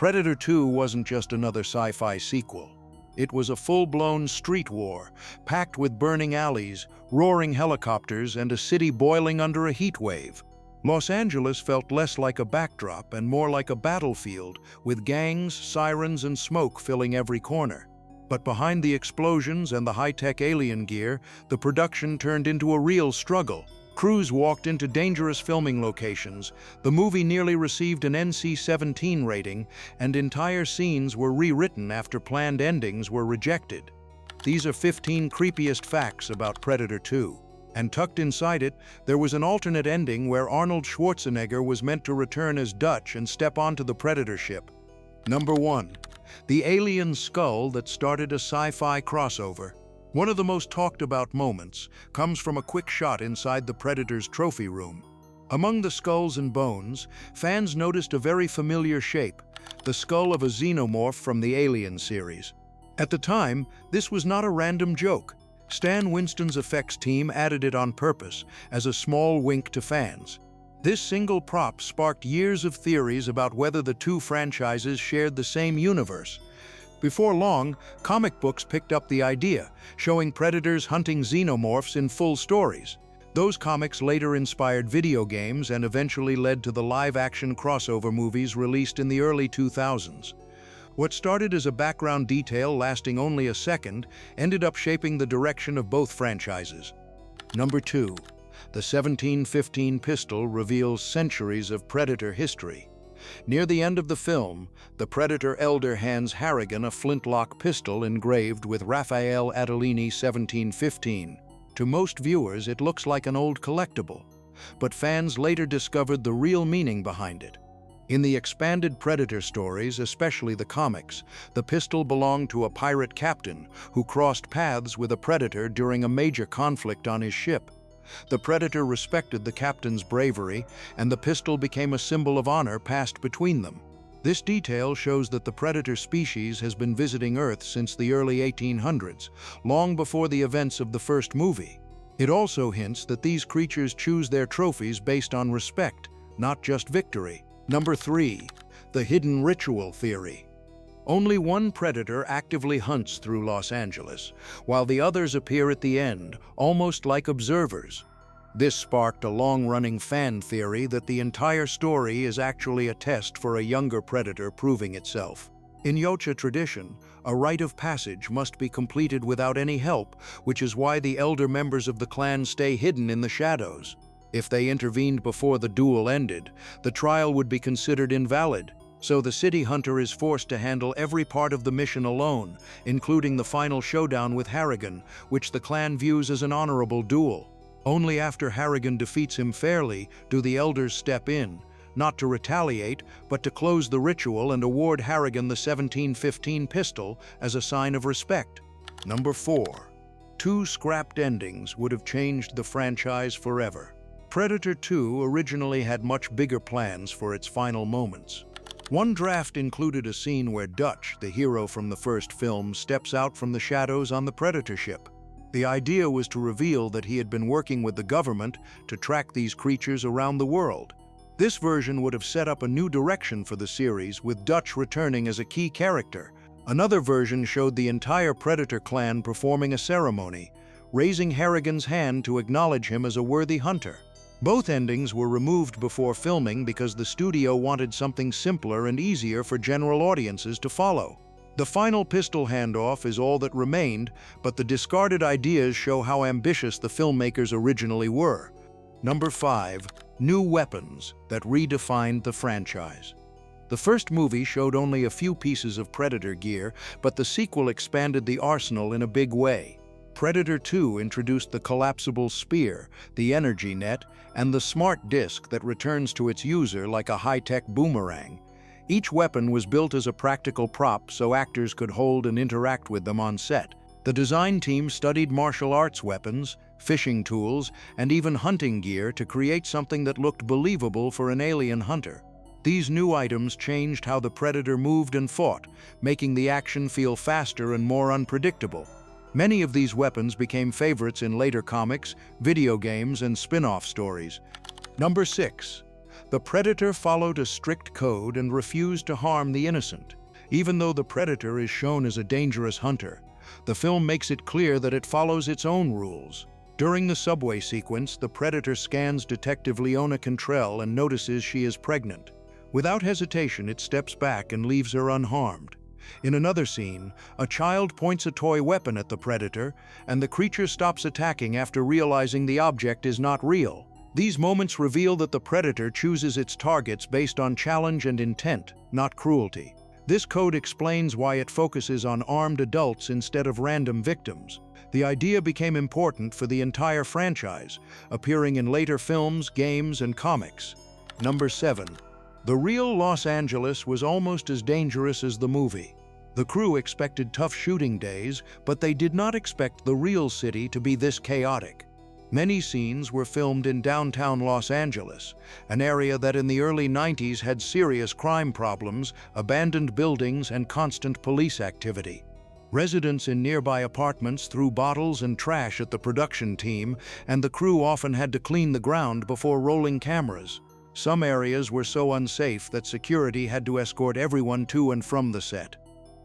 Predator 2 wasn't just another sci-fi sequel. It was a full-blown street war, packed with burning alleys, roaring helicopters, and a city boiling under a heat wave. Los Angeles felt less like a backdrop and more like a battlefield, with gangs, sirens, and smoke filling every corner. But behind the explosions and the high-tech alien gear, the production turned into a real struggle. Crews walked into dangerous filming locations, the movie nearly received an NC-17 rating, and entire scenes were rewritten after planned endings were rejected. These are 15 creepiest facts about Predator 2. And tucked inside it, there was an alternate ending where Arnold Schwarzenegger was meant to return as Dutch and step onto the Predator ship. Number 1. The alien skull that started a sci-fi crossover. One of the most talked about moments comes from a quick shot inside the Predator's trophy room. Among the skulls and bones, fans noticed a very familiar shape, the skull of a Xenomorph from the Alien series. At the time, this was not a random joke. Stan Winston's effects team added it on purpose, as a small wink to fans. This single prop sparked years of theories about whether the two franchises shared the same universe. Before long, comic books picked up the idea, showing predators hunting xenomorphs in full stories. Those comics later inspired video games and eventually led to the live-action crossover movies released in the early 2000s. What started as a background detail lasting only a second ended up shaping the direction of both franchises. Number 2. The 1715 pistol reveals centuries of Predator history. Near the end of the film, the Predator elder hands Harrigan a Flintlock pistol engraved with Raphael Adolini 1715. To most viewers, it looks like an old collectible, but fans later discovered the real meaning behind it. In the expanded Predator stories, especially the comics, the pistol belonged to a pirate captain who crossed paths with a Predator during a major conflict on his ship. The Predator respected the captain's bravery, and the pistol became a symbol of honor passed between them. This detail shows that the Predator species has been visiting Earth since the early 1800s, long before the events of the first movie. It also hints that these creatures choose their trophies based on respect, not just victory. Number 3. The hidden ritual theory. Only one Predator actively hunts through Los Angeles, while the others appear at the end, almost like observers. This sparked a long-running fan theory that the entire story is actually a test for a younger Predator proving itself. In Yautja tradition, a rite of passage must be completed without any help, which is why the elder members of the clan stay hidden in the shadows. If they intervened before the duel ended, the trial would be considered invalid. So the city hunter is forced to handle every part of the mission alone, including the final showdown with Harrigan, which the clan views as an honorable duel. Only after Harrigan defeats him fairly do the elders step in, not to retaliate, but to close the ritual and award Harrigan the 1715 pistol as a sign of respect. Number 4. 2 scrapped endings would have changed the franchise forever. Predator 2 originally had much bigger plans for its final moments. One draft included a scene where Dutch, the hero from the first film, steps out from the shadows on the Predator ship. The idea was to reveal that he had been working with the government to track these creatures around the world. This version would have set up a new direction for the series, with Dutch returning as a key character. Another version showed the entire Predator clan performing a ceremony, raising Harrigan's hand to acknowledge him as a worthy hunter. Both endings were removed before filming because the studio wanted something simpler and easier for general audiences to follow. The final pistol handoff is all that remained, but the discarded ideas show how ambitious the filmmakers originally were. Number 5. New weapons that redefined the franchise. The first movie showed only a few pieces of Predator gear, but the sequel expanded the arsenal in a big way. Predator 2 introduced the collapsible spear, the energy net, and the smart disc that returns to its user like a high-tech boomerang. Each weapon was built as a practical prop so actors could hold and interact with them on set. The design team studied martial arts weapons, fishing tools, and even hunting gear to create something that looked believable for an alien hunter. These new items changed how the Predator moved and fought, making the action feel faster and more unpredictable. Many of these weapons became favorites in later comics, video games, and spin-off stories. Number 6. The Predator followed a strict code and refused to harm the innocent. Even though the Predator is shown as a dangerous hunter, the film makes it clear that it follows its own rules. During the subway sequence, the Predator scans Detective Leona Cantrell and notices she is pregnant. Without hesitation, it steps back and leaves her unharmed. In another scene, a child points a toy weapon at the Predator, and the creature stops attacking after realizing the object is not real. These moments reveal that the Predator chooses its targets based on challenge and intent, not cruelty. This code explains why it focuses on armed adults instead of random victims. The idea became important for the entire franchise, appearing in later films, games, and comics. Number 7. The real Los Angeles was almost as dangerous as the movie. The crew expected tough shooting days, but they did not expect the real city to be this chaotic. Many scenes were filmed in downtown Los Angeles, an area that in the early 90s had serious crime problems, abandoned buildings, and constant police activity. Residents in nearby apartments threw bottles and trash at the production team, and the crew often had to clean the ground before rolling cameras. Some areas were so unsafe that security had to escort everyone to and from the set.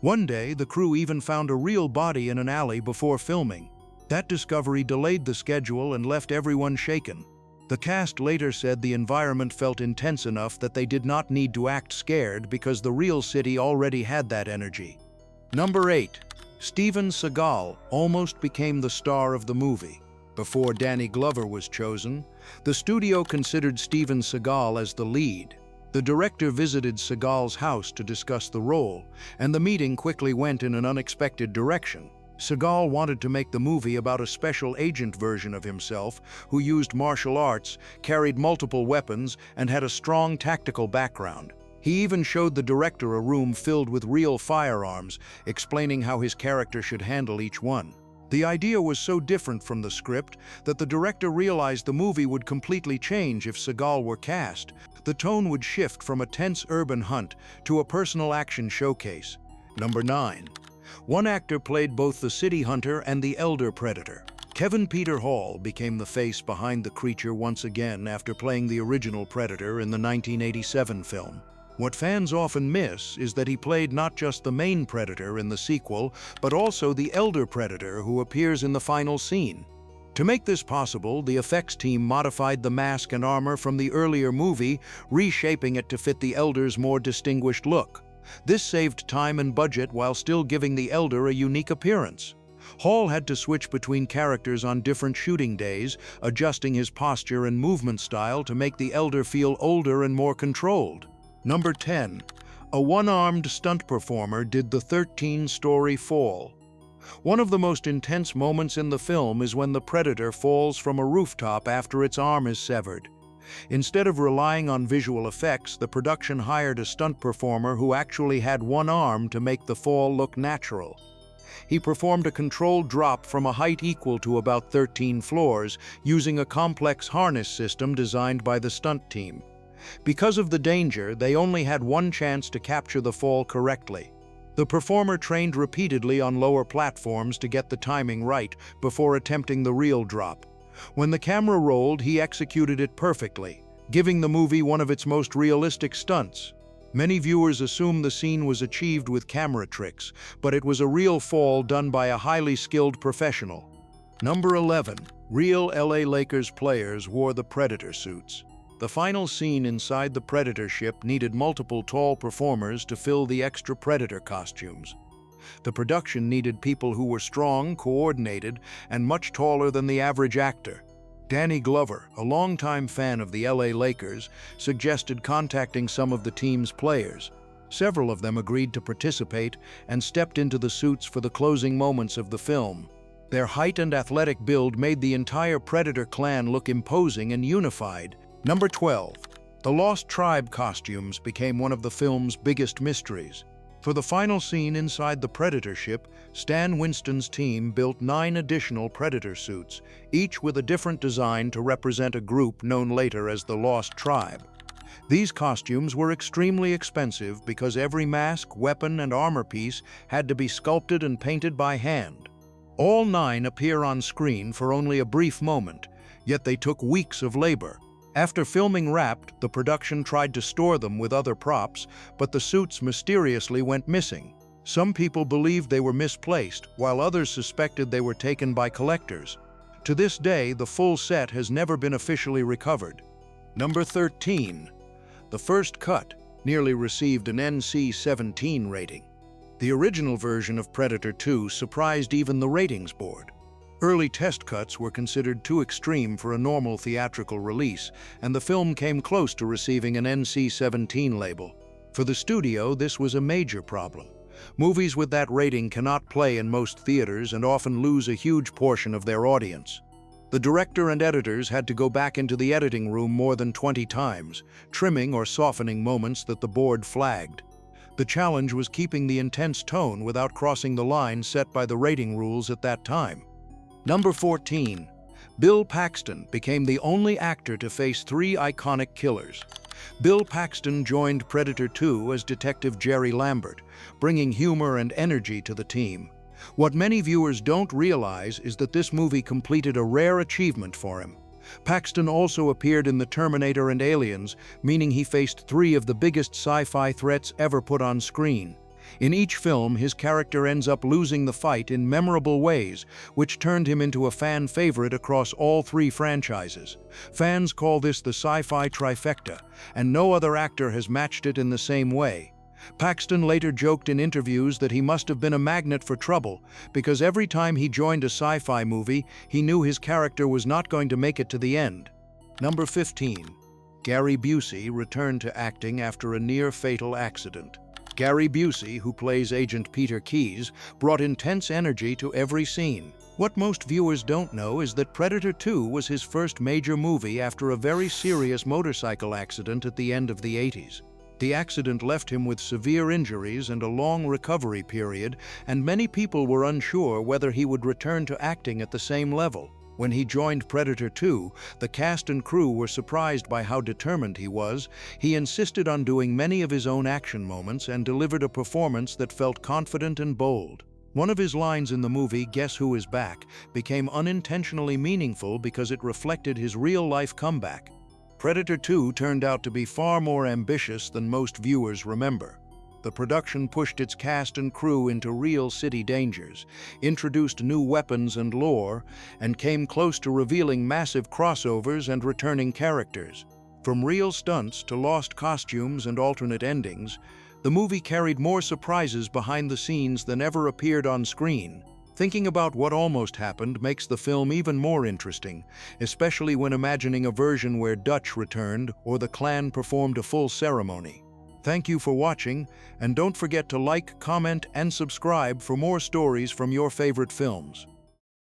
One day, the crew even found a real body in an alley before filming. That discovery delayed the schedule and left everyone shaken. The cast later said the environment felt intense enough that they did not need to act scared because the real city already had that energy. Number 8. Steven Seagal almost became the star of the movie. Before Danny Glover was chosen, the studio considered Steven Seagal as the lead. The director visited Seagal's house to discuss the role, and the meeting quickly went in an unexpected direction. Seagal wanted to make the movie about a special agent version of himself who used martial arts, carried multiple weapons, and had a strong tactical background. He even showed the director a room filled with real firearms, explaining how his character should handle each one. The idea was so different from the script that the director realized the movie would completely change if Seagal were cast. The tone would shift from a tense urban hunt to a personal action showcase. Number 9. One actor played both the city hunter and the elder predator. Kevin Peter Hall became the face behind the creature once again after playing the original Predator in the 1987 film. What fans often miss is that he played not just the main Predator in the sequel, but also the elder Predator who appears in the final scene. To make this possible, the effects team modified the mask and armor from the earlier movie, reshaping it to fit the elder's more distinguished look. This saved time and budget while still giving the elder a unique appearance. Hall had to switch between characters on different shooting days, adjusting his posture and movement style to make the elder feel older and more controlled. Number 10. A one-armed stunt performer did the 13-story fall. One of the most intense moments in the film is when the Predator falls from a rooftop after its arm is severed. Instead of relying on visual effects, the production hired a stunt performer who actually had one arm to make the fall look natural. He performed a controlled drop from a height equal to about 13 floors using a complex harness system designed by the stunt team. Because of the danger, they only had one chance to capture the fall correctly. The performer trained repeatedly on lower platforms to get the timing right before attempting the real drop. When the camera rolled, he executed it perfectly, giving the movie one of its most realistic stunts. Many viewers assume the scene was achieved with camera tricks, but it was a real fall done by a highly skilled professional. Number 11. Real LA Lakers players wore the Predator suits. The final scene inside the Predator ship needed multiple tall performers to fill the extra Predator costumes. The production needed people who were strong, coordinated, and much taller than the average actor. Danny Glover, a longtime fan of the LA Lakers, suggested contacting some of the team's players. Several of them agreed to participate and stepped into the suits for the closing moments of the film. Their height and athletic build made the entire Predator clan look imposing and unified. Number 12. The Lost Tribe costumes became one of the film's biggest mysteries. For the final scene inside the Predator ship, Stan Winston's team built 9 additional Predator suits, each with a different design to represent a group known later as the Lost Tribe. These costumes were extremely expensive because every mask, weapon, and armor piece had to be sculpted and painted by hand. All 9 appear on screen for only a brief moment, yet they took weeks of labor. After filming wrapped, the production tried to store them with other props, but the suits mysteriously went missing. Some people believed they were misplaced, while others suspected they were taken by collectors. To this day, the full set has never been officially recovered. Number 13. The first cut nearly received an NC-17 rating. The original version of Predator 2 surprised even the ratings board. Early test cuts were considered too extreme for a normal theatrical release, and the film came close to receiving an NC-17 label. For the studio, this was a major problem. Movies with that rating cannot play in most theaters and often lose a huge portion of their audience. The director and editors had to go back into the editing room more than 20 times, trimming or softening moments that the board flagged. The challenge was keeping the intense tone without crossing the line set by the rating rules at that time. Number 14. Bill Paxton became the only actor to face 3 iconic killers. Bill Paxton joined Predator 2 as Detective Jerry Lambert, bringing humor and energy to the team. What many viewers don't realize is that this movie completed a rare achievement for him. Paxton also appeared in The Terminator and Aliens, meaning he faced 3 of the biggest sci-fi threats ever put on screen. In each film, his character ends up losing the fight in memorable ways, which turned him into a fan favorite across all 3 franchises. Fans call this the Sci-Fi Trifecta, and no other actor has matched it in the same way. Paxton later joked in interviews that he must have been a magnet for trouble, because every time he joined a sci-fi movie, he knew his character was not going to make it to the end. Number 15. Gary Busey returned to acting after a near-fatal accident. Gary Busey, who plays Agent Peter Keyes, brought intense energy to every scene. What most viewers don't know is that Predator 2 was his first major movie after a very serious motorcycle accident at the end of the 80s. The accident left him with severe injuries and a long recovery period, and many people were unsure whether he would return to acting at the same level. When he joined Predator 2, the cast and crew were surprised by how determined he was. He insisted on doing many of his own action moments and delivered a performance that felt confident and bold. One of his lines in the movie, "Guess Who Is Back?" became unintentionally meaningful because it reflected his real-life comeback. Predator 2 turned out to be far more ambitious than most viewers remember. The production pushed its cast and crew into real city dangers, introduced new weapons and lore, and came close to revealing massive crossovers and returning characters. From real stunts to lost costumes and alternate endings, the movie carried more surprises behind the scenes than ever appeared on screen. Thinking about what almost happened makes the film even more interesting, especially when imagining a version where Dutch returned or the clan performed a full ceremony. Thank you for watching, and don't forget to like, comment, and subscribe for more stories from your favorite films.